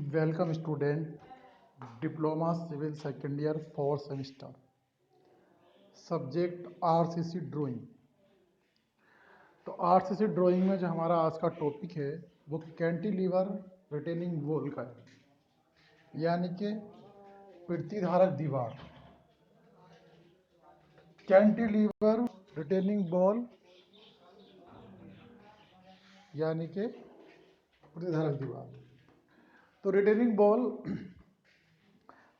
Welcome student diploma civil second year fourth semester subject RCC drawing. तो RCC drawing में जो हमारा आज का टॉपिक है वो कैंटिलीवर रिटेनिंग वॉल का है, यानी कि प्रतिधारक दीवार। कैंटिलीवर रिटेनिंग वॉल यानी कि प्रतिधारक दीवार। तो रिटेनिंग वॉल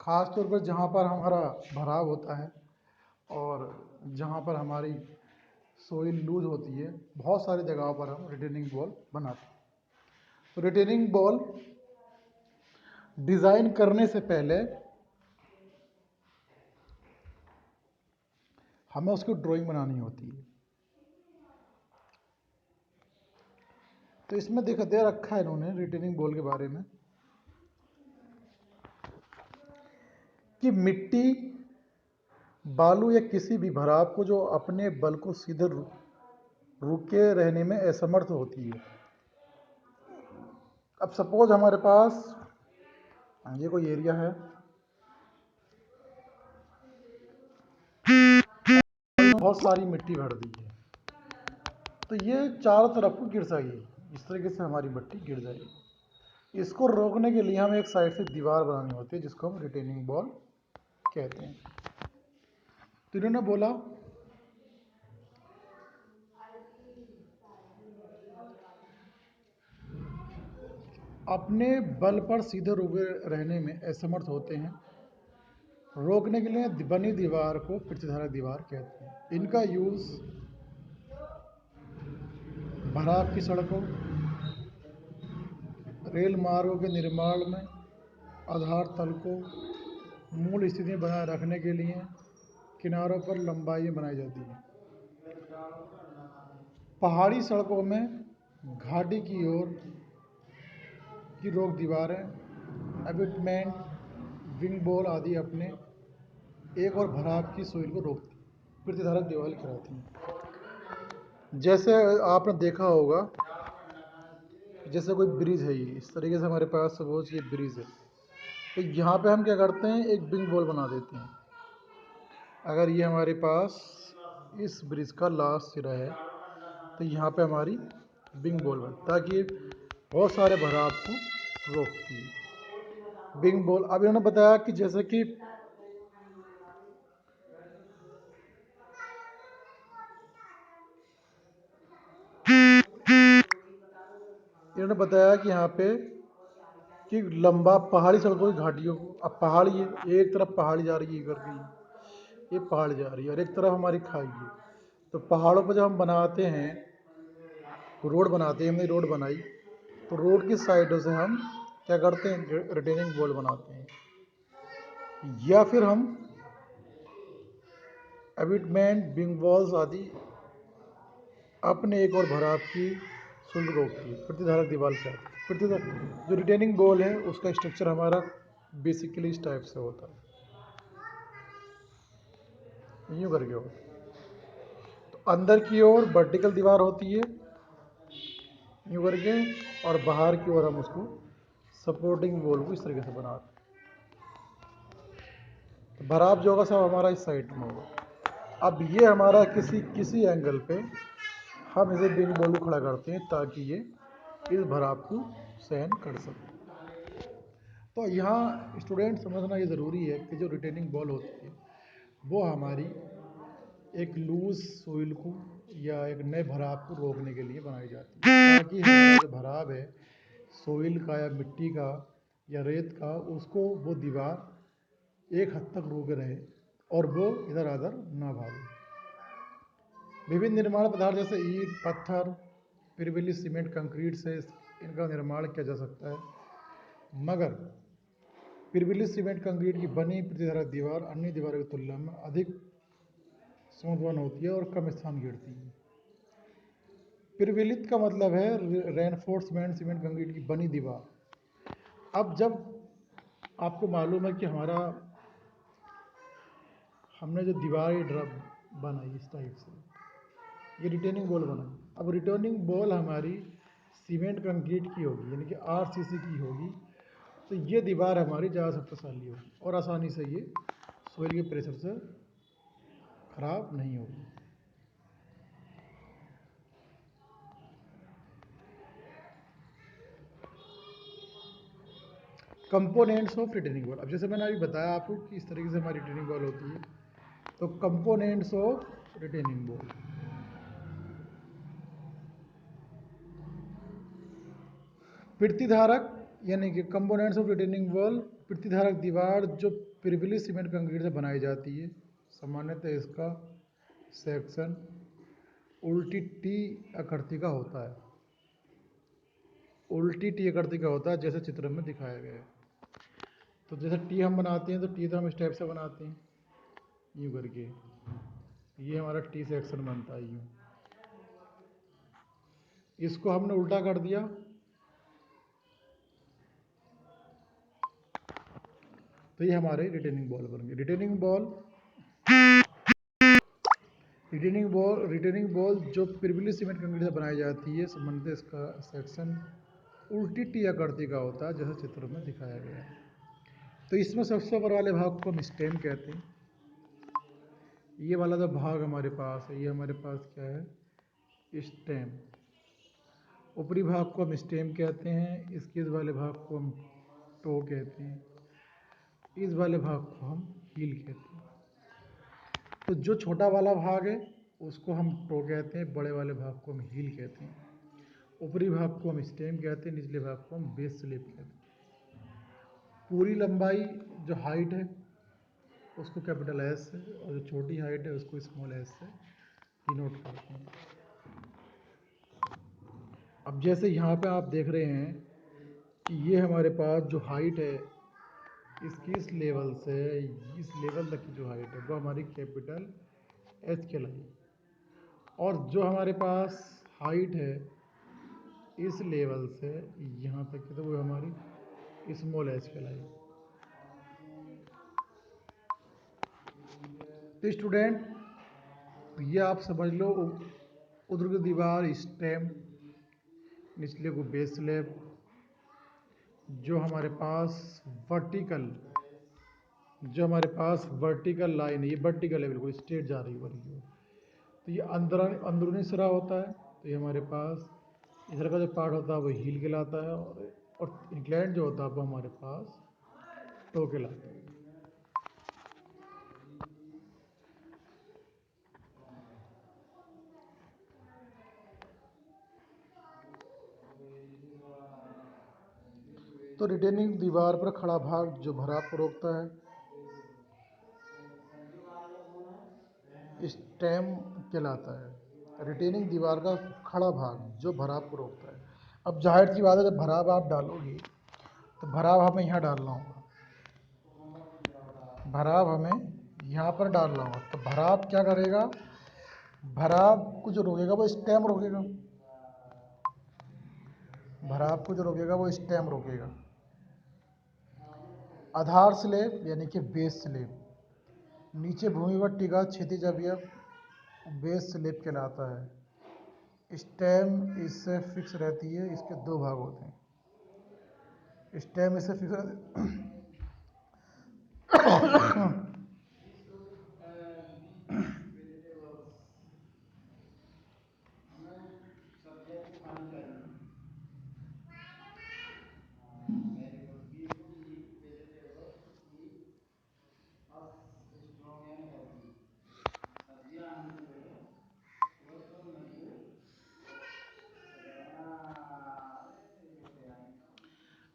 ख़ास तौर पर जहाँ पर हमारा भराव होता है और जहाँ पर हमारी सोइल लूज होती है, बहुत सारी जगहों पर हम रिटेनिंग वॉल बनाते हैं। तो रिटेनिंग वॉल डिज़ाइन करने से पहले हमें उसकी ड्राइंग बनानी होती है। तो इसमें दे रखा है इन्होंने रिटेनिंग वॉल के बारे में कि मिट्टी, बालू या किसी भी भराव को जो अपने बल को सीधे रुके रहने में असमर्थ होती है। अब सपोज हमारे पास ये कोई एरिया है, बहुत सारी मिट्टी भर दी है, तो ये चारों तरफ को गिर जाएगी, इस तरीके से हमारी मिट्टी गिर जाएगी। इसको रोकने के लिए हमें एक साइड से दीवार बनानी होती है जिसको हम रिटेनिंग वॉल कहते हैं। तो इन्होंने बोला अपने बल पर सीधे रुके रहने में असमर्थ होते हैं, रोकने के लिए बनी दीवार को प्रतिधारक दीवार कहते हैं। इनका यूज भराव की सड़कों, रेल मार्गों के निर्माण में, आधार तल को मूल स्थिति में बनाए रखने के लिए किनारों पर लंबाई बनाई जाती है। पहाड़ी सड़कों में घाटी की ओर की रोक दीवारें, एबिटमेंट, विंग बॉल आदि अपने एक और भराव की सोइल को रोकती, प्रतिधारक दीवार कहलाती हैं। जैसे आपने देखा होगा, जैसे कोई ब्रिज है, ये इस तरीके से हमारे पास सपोज ये ब्रिज है, तो यहाँ पे हम क्या करते हैं, एक विंग बॉल बना देते हैं। अगर ये हमारे पास इस ब्रिज का लास्ट सिरा है तो यहाँ पे हमारी विंग बॉल बन, ताकि बहुत सारे भराव को रोकती है विंग बॉल। अब इन्होंने बताया कि जैसे कि इन्होंने बताया कि यहाँ पे कि लंबा पहाड़ी सड़कों की घाटियों को, अब पहाड़ी है, एक तरफ पहाड़ी जा रही है करके, ये पहाड़ जा रही है और एक तरफ हमारी खाई है। तो पहाड़ों पर जब हम बनाते हैं, रोड बनाते हैं, हमने रोड बनाई तो रोड की साइडों से हम क्या करते हैं, रिटेनिंग वॉल बनाते हैं, या फिर हम एबिटमेंट, विंग वॉल्स आदि अपने एक और भराव की शुल्क रोकती है, प्रतिधारक दीवार से। प्रतिधारक जो रिटेनिंग वॉल है उसका स्ट्रक्चर हमारा बेसिकली इस टाइप से होता है, यूँ करके होता है। तो अंदर की ओर वर्टिकल दीवार होती है यूँ करके, और बाहर की ओर हम उसको सपोर्टिंग वॉल को इस तरीके से बनाते हैं। तो भराव जो होगा सब हमारा इस साइड में होगा। अब ये हमारा किसी एंगल पे हम इसे विंग बॉल को खड़ा करते हैं ताकि ये इस भराव को सहन कर सके। तो यहाँ स्टूडेंट समझना ये ज़रूरी है कि जो रिटेनिंग बॉल होती है वो हमारी एक लूज सोइल को या एक नए भराव को रोकने के लिए बनाई जाती है, ताकि हमारा जो भराव है सोइल का या मिट्टी का या रेत का, उसको वो दीवार एक हद तक रोके रहे और वो इधर उधर ना भागे। विभिन्न निर्माण पदार्थ जैसे ईंट, पत्थर, पिरविली, सीमेंट, कंक्रीट से इनका निर्माण किया जा सकता है, मगर पिरविली, सीमेंट, कंक्रीट की बनी प्रतिधारक दीवार अन्य दीवारों की तुलना में अधिक समर्थवान होती है और कम स्थान घेरती है। पिरविलित का मतलब है रेनफोर्समेंट सीमेंट कंक्रीट की बनी दीवार। अब जब आपको मालूम है कि हमने जो दीवार बनाई इस टाइप से, ये रिटेनिंग वॉल बनाई। अब रिटेनिंग वॉल हमारी सीमेंट कंक्रीट की होगी, यानी कि आरसीसी की होगी, तो ये दीवार हमारी ज़्यादा शक्तिशाली होगी और आसानी से ये सोइल के प्रेशर से खराब नहीं होगी। Components of retaining wall. अब जैसे मैंने अभी बताया आपको कि इस तरीके से हमारी रिटेनिंग वॉल होती है। तो कंपोनेंट्स ऑफ रिटेनिंग वॉल, प्रतिधारक यानी कि कंपोनेंट्स ऑफ रिटेनिंग वॉल, प्रतिधारक दीवार जो प्रिविली सीमेंट कंक्रीट से बनाई जाती है। सामान्यतः इसका सेक्शन उल्टी टी आकृति का होता है, उल्टी टी आकृति का होता है, जैसे चित्र में दिखाया गया है। तो जैसे टी हम बनाते हैं तो टी तो हम इस टाइप से बनाते हैं, यूँ करके। ये हमारा टी सेक्शन बनता है यूँ। इसको हमने उल्टा कर दिया तो ये हमारे रिटेनिंग बॉल बन गए। रिटेनिंग बॉल जो प्रिविली सीमेंट कंक्रीट से बनाई जाती है, संबंधित इसका सेक्शन उल्टी टी आकृति का होता है, जैसे चित्र में दिखाया गया है। तो इसमें सबसे ऊपर वाले भाग को हम स्टेम कहते हैं। ये वाला जो भाग हमारे पास है, ये हमारे पास क्या है, स्टेम। ऊपरी भाग को हम स्टेम कहते हैं, इसके इस वाले भाग को हम टो कहते हैं, इस वाले भाग को हम हील कहते हैं। तो जो छोटा वाला भाग है उसको हम टो कहते हैं, बड़े वाले भाग को हम हील कहते हैं। ऊपरी भाग को हम स्टेम कहते हैं, निचले भाग को हम बेस स्लेब कहते हैं। पूरी लंबाई जो हाइट है उसको कैपिटल एस से, और जो छोटी हाइट है उसको स्मॉल एस से डिनोट करते हैं। अब जैसे यहाँ पे आप देख रहे हैं कि ये हमारे पास जो हाइट है, इसकी इस लेवल से इस लेवल तक की जो हाइट है वो हमारी कैपिटल एच कहलाई, और जो हमारे पास हाइट है इस लेवल से यहाँ तक की तो वो हमारी स्मॉल एच कहलाई। तो स्टूडेंट ये आप समझ लो, ऊर्ध्वाधर दीवार स्टेम, निचले को बेस स्लैब, जो हमारे पास वर्टिकल लाइन है, ये वर्टिकल है, बिल्कुल स्ट्रेट जा रही है। तो ये अंदरूनी सिरा होता है। तो ये हमारे पास इधर का जो पार्ट होता है वो हील कहलाता है, और इंक्लाइंड जो होता है वो हमारे पास टो कहलाता है। तो रिटेनिंग दीवार पर खड़ा भाग जो भराव को रोकता है, स्टेम कहलाता है। रिटेनिंग दीवार का खड़ा भाग जो भराव को रोकता है। अब जाहिर सी बात है, जब भराव आप डालोगे तो भराव हमें यहाँ डालना होगा, भराव हमें यहाँ पर डालना होगा। तो भराव क्या करेगा, भराव को जो रोकेगा वो स्टेम रोकेगा, भराव को जो रोकेगा वो स्टेम रोकेगा। आधार स्लेब यानी कि बेस स्लेब, नीचे भूमि पर टिका क्षैतिज अवयव बेस स्लेब कहलाता है। स्टेम इससे फिक्स रहती है, इसके दो भाग होते हैं। स्टेम इससे फिक्स रहती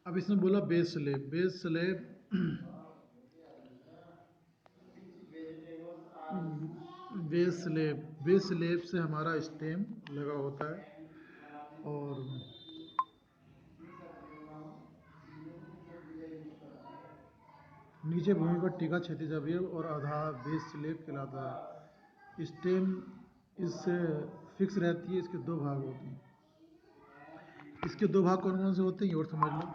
अब इसमें बोला base slab, base slab base slab से हमारा स्टेम लगा होता है, और नीचे भूमि पर टिका क्षैतिज अवयव और आधार बेस स्लेब कहलाता है। स्टेम इससे फिक्स रहती है, इसके दो भाग होते हैं। इसके दो भाग कौन कौन से होते हैं ये और समझ लो।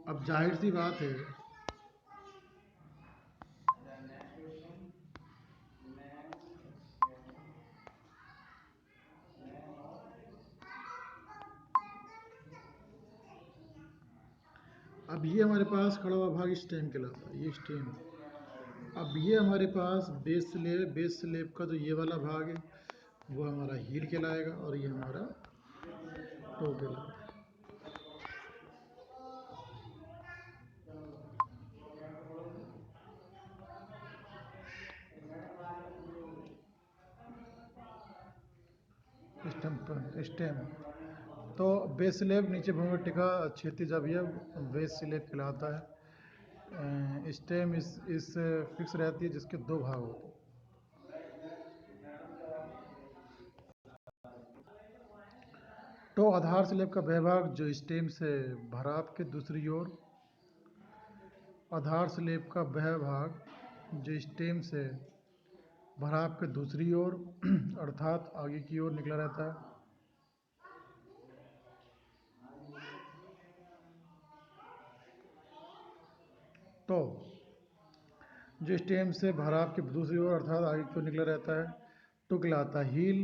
अब जाहिर सी बात है, अब अब ये हमारे पास खड़ा हुआ भाग स्टेम कहलाता है, ये स्टेम। अब ये हमारे पास बेस स्लेब, बेस स्लेब का जो ये वाला भाग है वो हमारा हील कहलाएगा और ये हमारा टो कहलाएगा। स्टेम स्टेम तो बेस स्लेब नीचे भूमि पर टिका क्षैतिज अवयव बेस स्लेब कहलाता है। स्टेम इस फिक्स रहती है जिसके दो भाग होते हैं। तो आधार स्लेब का वह भाग जो स्टेम से भराव के दूसरी ओर, आधार स्लेब का वह भाग जो स्टेम से भराव के दूसरी ओर अर्थात आगे की ओर निकला रहता है। तो जो स्टेम से भराव के दूसरी ओर अर्थात आगे की ओर निकला रहता है तो कहलाता है हील।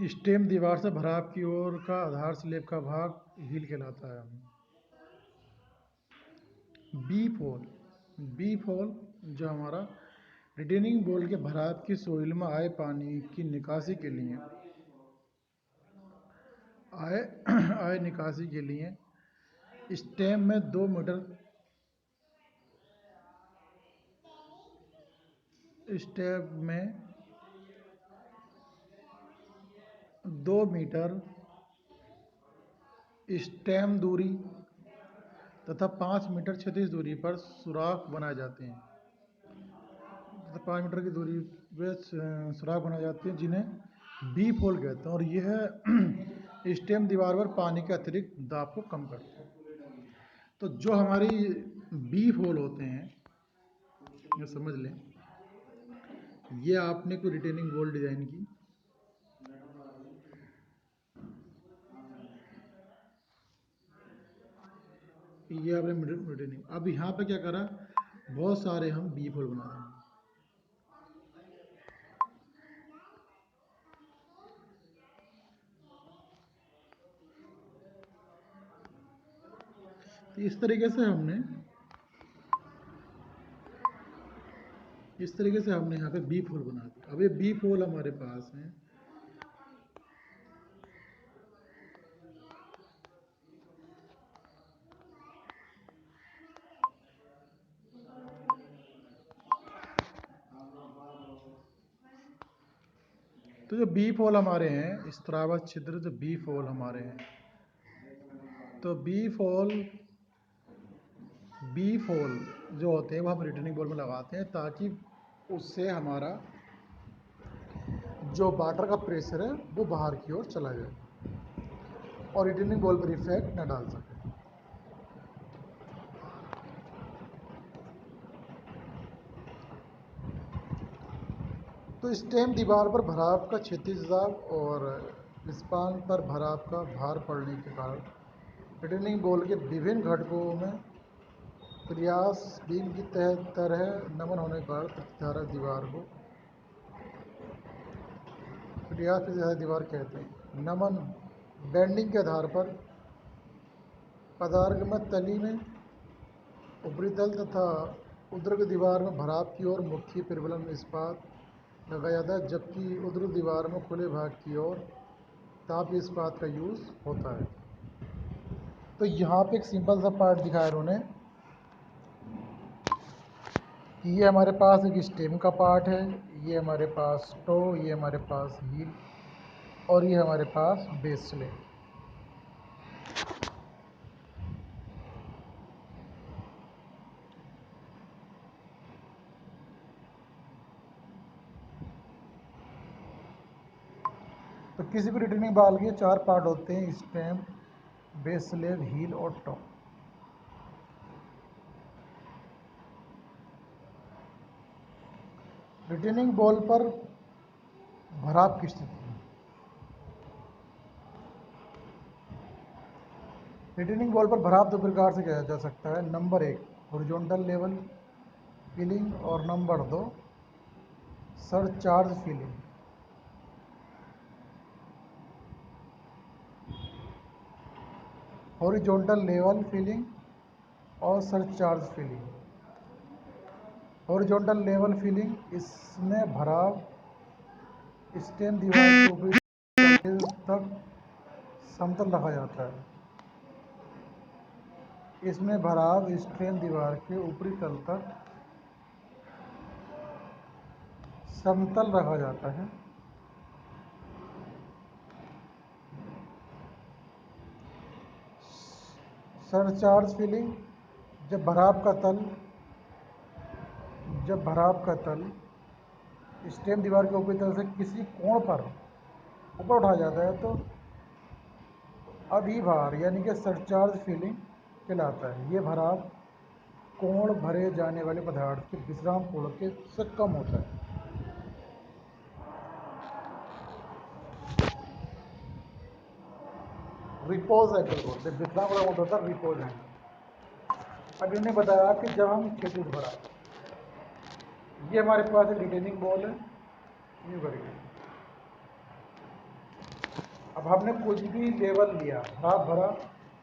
स्टेम दीवार से भराव की ओर का आधार स्लेब का भाग हील कहलाता है। बी फोल जो हमारा रिटेनिंग वॉल के भराव की सोइल में आए पानी की निकासी के लिए आए निकासी के लिए स्टेम में 2 मीटर स्टेप में 2 मीटर स्टेम दूरी तथा 5 मीटर क्षैतिज दूरी पर सुराख बनाए जाते हैं। 5 मीटर की दूरी पे सुराख बनाए जाते हैं जिन्हें बी फोल कहते हैं और यह स्टेम दीवार पर पानी के अतिरिक्त दाब को कम करते हैं। तो जो हमारी बी फोल होते हैं, ये समझ लें, ये आपने कोई रिटेनिंग वॉल डिजाइन की, ये आपने रिटेनिंग, अब यहाँ पे क्या करा, बहुत सारे हम बी फोल बना रहे हैं। तो इस तरीके से हमने यहाँ पे बी फोल बना दिया। अब ये बी फोल हमारे पास है, तो जो बी फोल हमारे हैं, स्त्रावत छिद्र जो बी फोल हमारे हैं, तो बी फोल जो होते हैं वो हम रिटर्निंग बॉल में लगाते हैं ताकि उससे हमारा जो वाटर का प्रेशर है वो बाहर की ओर चला जाए और रिटर्निंग बॉल पर इफेक्ट न डाल सके। तो स्टेम दीवार पर भराव का क्षैतिज दाब और स्पान पर भराव का भार पड़ने के कारण रिटर्निंग बॉल के विभिन्न घटकों में प्रयास बीम की तरह नमन होने के कारण प्रतिधारक दीवार कहते हैं। नमन बेंडिंग के आधार पर पदार्थ में तली में ऊपरी तल तथा ऊर्ध्व दीवार में भराव की ओर मुख्य प्रबलन इस्पात लगाया जाता है, जबकि ऊर्ध्व दीवार में खुले भाग की ओर ताप इस्पात का यूज़ होता है। तो यहाँ पे एक सिंपल सा पार्ट दिखाया इन्होंने कि ये हमारे पास एक स्टेम का पार्ट है, ये हमारे पास टो, ये हमारे पास हील और ये हमारे पास बेस स्लेब। तो किसी भी रिटर्निंग बॉल के 4 पार्ट होते हैं, स्टेम, बेस स्लेब, हील और टॉप। रिटर्निंग बॉल पर भराव की स्थिति, रिटर्निंग बॉल पर भराव 2 प्रकार से किया जा सकता है। नंबर 1 हॉरिजॉन्टल लेवल फिलिंग और number 2 surcharge filling. Horizontal level filling और surcharge filling. Horizontal level filling, इसमें भराव स्टेम दीवार के ऊपरी तक समतल रखा जाता है। इसमें भराव स्टेम दीवार के ऊपरी तल तक समतल रखा जाता है। सरचार्ज फिलिंग, जब भराव का तल स्टेम दीवार के ऊपरी तल से किसी कोण पर ऊपर उठाया जाता है तो अधिभार यानी कि सरचार्ज फिलिंग कहलाता है। ये भराव कोण भरे जाने वाले पदार्थ के विश्राम कोण के से कम होता है। रिपोज एंगल बोलते हैं, विश्राम कोण होता है रिपोज एंगल। अब इन्होंने बताया कि जब हम क्षैतिज भराव, ये हमारे पास एक रिटेनिंग बॉल है, यूँ करके। अब हमने कुछ भी लेवल लिया, भराव भरा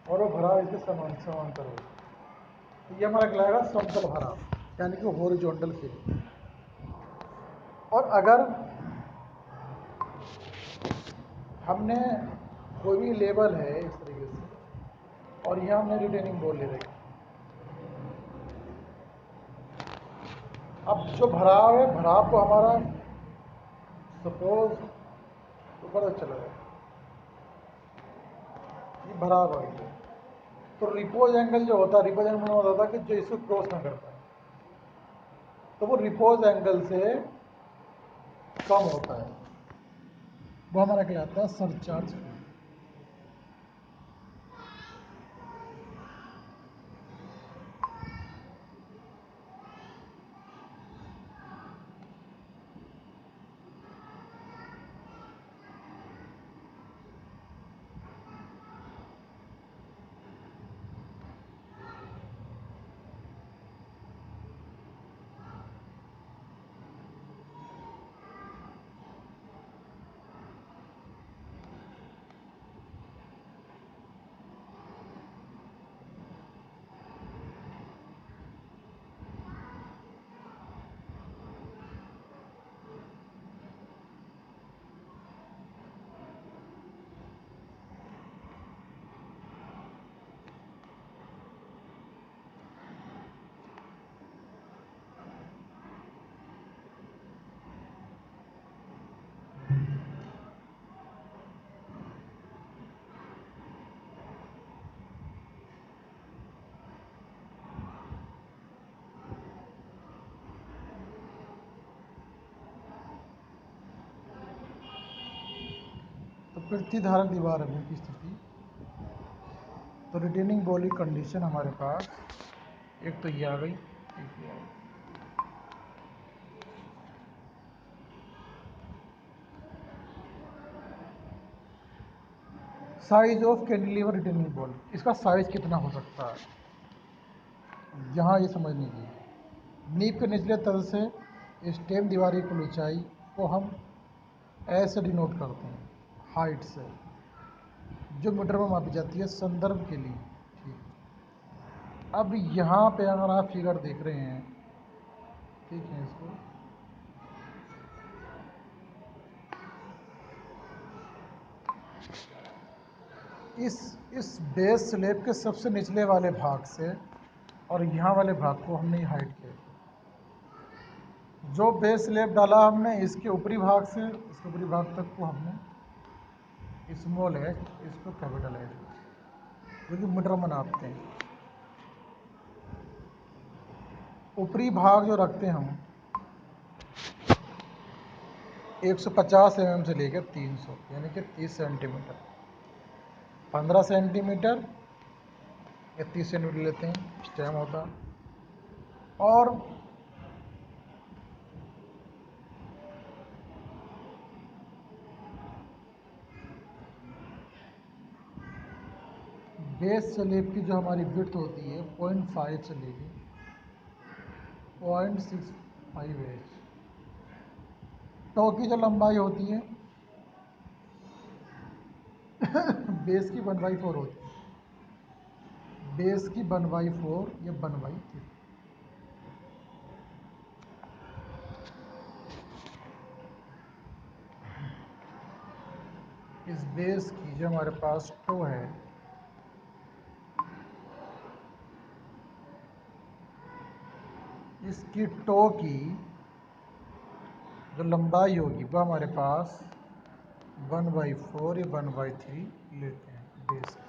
और वो भराव इसके समांतर हो, तो ये हमारा कहलाएगा समतल भराव यानी कि हॉरिजॉन्टल फिलिंग। और अगर हमने कोई भी लेवल है इस तरीके से और यहाँ हमने रिटेनिंग बॉल ले रखी, अब जो भराव है, भराव तो हमारा सपोज ऊपर तक चला गया, ये भराव आ गया, तो रिपोज एंगल जो होता है, रिपोज एंगल में होता था कि जो इसको क्रॉस ना कर पाए, तो वो रिपोज एंगल से कम होता है, वो हमारा कहलाता है सरचार्ज। तो प्रतिधारक दीवार में की स्थिति, तो रिटेनिंग बॉल की कंडीशन हमारे पास एक तो ये आ गई, एक ये आ गई। Size of cantilever retaining ball, इसका साइज कितना हो सकता है, यहाँ ये समझने की। नींव के निचले तल से स्टेम दीवार की कुल ऊंचाई को हम ऐसे डिनोट करते हैं, हाइट से, जो मीटर में मापी जाती है संदर्भ के लिए। ठीक, अब यहाँ पे अगर आप फिगर देख रहे हैं, ठीक है, इसको इस बेस स्लैब के सबसे निचले वाले भाग से और यहाँ वाले भाग को हमने हाइट किया। जो बेस स्लैब डाला हमने इसके ऊपरी भाग से इसके ऊपरी भाग तक को हमने स्मॉल एच, इसको कैपिटल एच, क्योंकि मीटर में नापते हैं। ऊपरी भाग जो रखते हैं हम 150 mm से लेकर 300 यानी कि 30 सेंटीमीटर, 15 सेंटीमीटर या 30 सेंटीमीटर लेते हैं, स्टेम होता। और बेस स्लैब की जो हमारी विड्थ होती है 0.5 से लेकर 0.65 एच। टॉ की जो लंबाई होती है बेस की 1/4 होती है, बेस की 1/4 या 1/3। इस बेस की जो हमारे पास टो है, इसकी टो की जो लंबाई होगी वो हमारे पास 1/4 या 1/3 लेते हैं बेस की।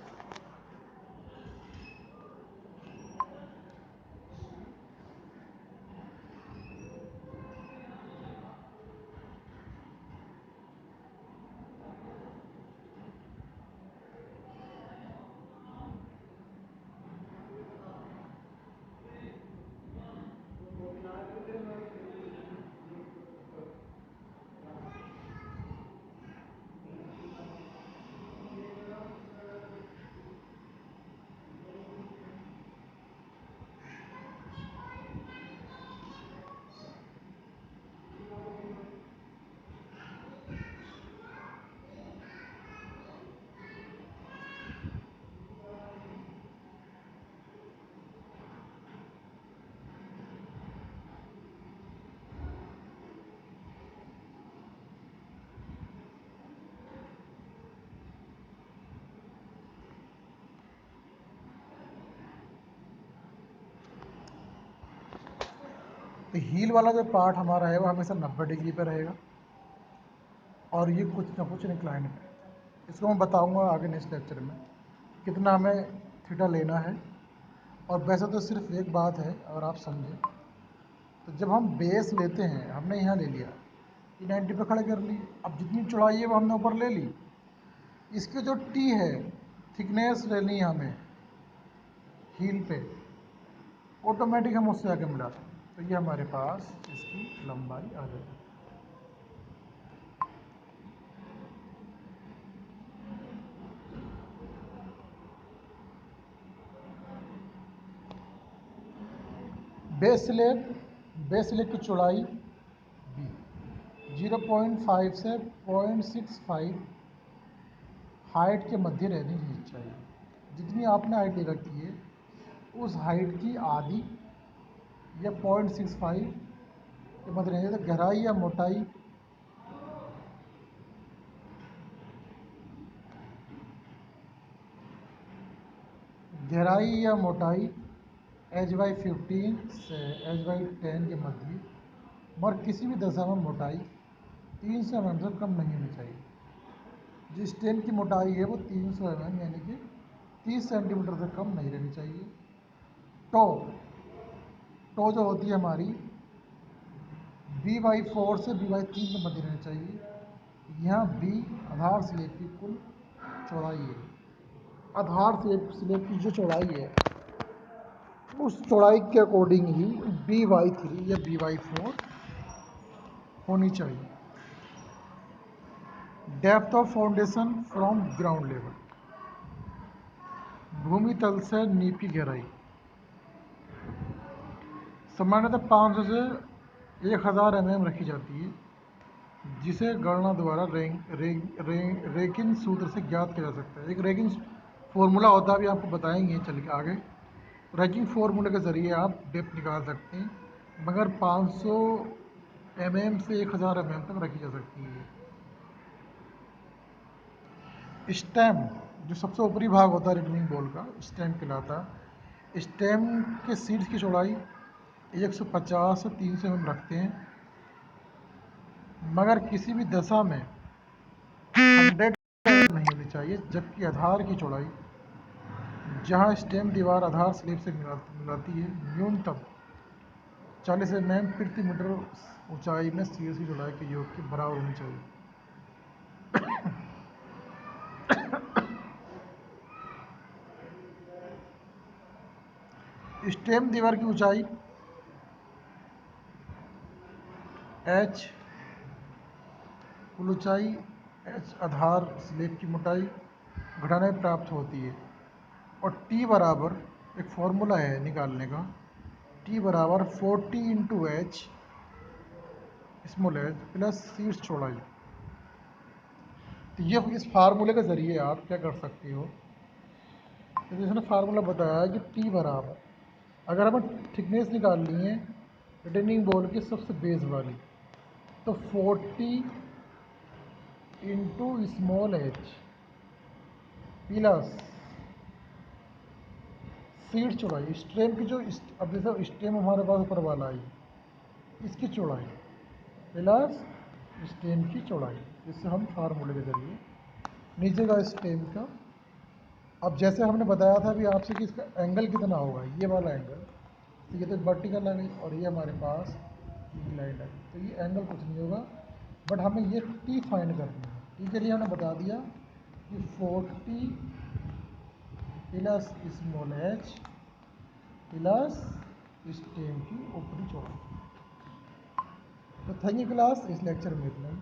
तो हील वाला जो पार्ट हमारा है वो हमेशा 90 डिग्री पर रहेगा और ये कुछ ना कुछ इंक्लाइन है। इसको मैं बताऊंगा आगे नेक्स्ट लेक्चर में कितना हमें थीटा लेना है। और वैसे तो सिर्फ एक बात है, अगर आप समझें तो जब हम बेस लेते हैं, हमने यहाँ ले लिया, ये 90 पे खड़े कर ली, अब जितनी चौड़ाई है वो हमने ऊपर ले ली, इसकी जो टी है थिकनेस लेनी है हमें हील पे, ऑटोमेटिक हम उससे आगे मिलाते हैं, तो ये हमारे पास इसकी लंबाई आ जाएगी। बेस स्लेब की चौड़ाई बी 0.5 से 0.65 हाइट के मध्य रहनी चाहिए। जितनी आपने हाइट ले रखी है उस हाइट की आधी या 0.65 के मध्य रहनी चाहिए। तो गहराई या मोटाई h/15 से h/10 के मध्य, मगर किसी भी दशा में मोटाई 300 mm से कम नहीं होनी चाहिए। जिस स्टेन की मोटाई है वो 300 mm यानी कि 30 सेंटीमीटर से कम नहीं रहनी चाहिए। टो जो होती है हमारी b/4 से b/3 के मध्य रहनी चाहिए। यहाँ b आधार स्लेब की कुल चौड़ाई है। आधार स्लेब की जो चौड़ाई है उस चौड़ाई के अकॉर्डिंग ही b/3 या b/4 होनी चाहिए। Depth of foundation from ground level, भूमि तल से नींव की गहराई सामान्यतः 500 से 1000 mm रखी जाती है, जिसे गणना द्वारा रेकिन सूत्र से ज्ञात किया जा सकता है। एक रेकिन फॉर्मूला होता है, अभी आपको बताएंगे चल के आगे। रेकिंग फार्मूले के ज़रिए आप डेप्थ निकाल सकते हैं, मगर 500 mm से 1000 mm तक रखी जा सकती है। स्टेम जो सबसे ऊपरी भाग होता है रिटर्निंग बॉल का, स्टेम कहलाता है। स्टेम के सीड्स की चौड़ाई 150 से 300 mm रखते हैं, मगर किसी भी दशा में 100 नहीं होनी चाहिए। जबकि आधार की चौड़ाई जहां स्टेम दीवार आधार स्लेब से मिलाती है, न्यूनतम 40 mm प्रति मीटर ऊंचाई में सीड्स की चौड़ाई के योग के बराबर होनी चाहिए। स्टेम दीवार की ऊंचाई h कुल ऊंचाई h आधार स्लेब की मोटाई घटाने प्राप्त होती है। और t बराबर एक फॉर्मूला है निकालने का, t बराबर 40 × h small h plus seeds चौड़ाई। तो ये इस फार्मूले के ज़रिए आप क्या कर सकते हो, तो इसने फार्मूला बताया कि टी बराबर, अगर हमें थिकनेस निकालनी है रिटेनिंग बॉल की सबसे बेस वाली, तो 40 into small H plus seat चौड़ाई, स्ट्रेम की जो अब जैसे स्ट्रेम हमारे पास ऊपर वाला आई, इसकी चौड़ाई प्लस स्ट्रेम की चौड़ाई, जिससे हम फार्मूले के जरिए नीचे का स्ट्रेम का, अब जैसे हमने बताया था अभी आपसे कि इसका एंगल कितना होगा, ये वाला एंगल, तो ये तो वर्टिकल है और ये हमारे पास इंक्लाइंड है, तो ये एंगल कुछ नहीं होगा, बट हमें ये टी फाइंड करनी है। टी के लिए हमने बता दिया कि 40 plus small H plus stem की ऊपरी चौड़ाई। तो थैंक यू क्लास, इस लेक्चर में इतना ही।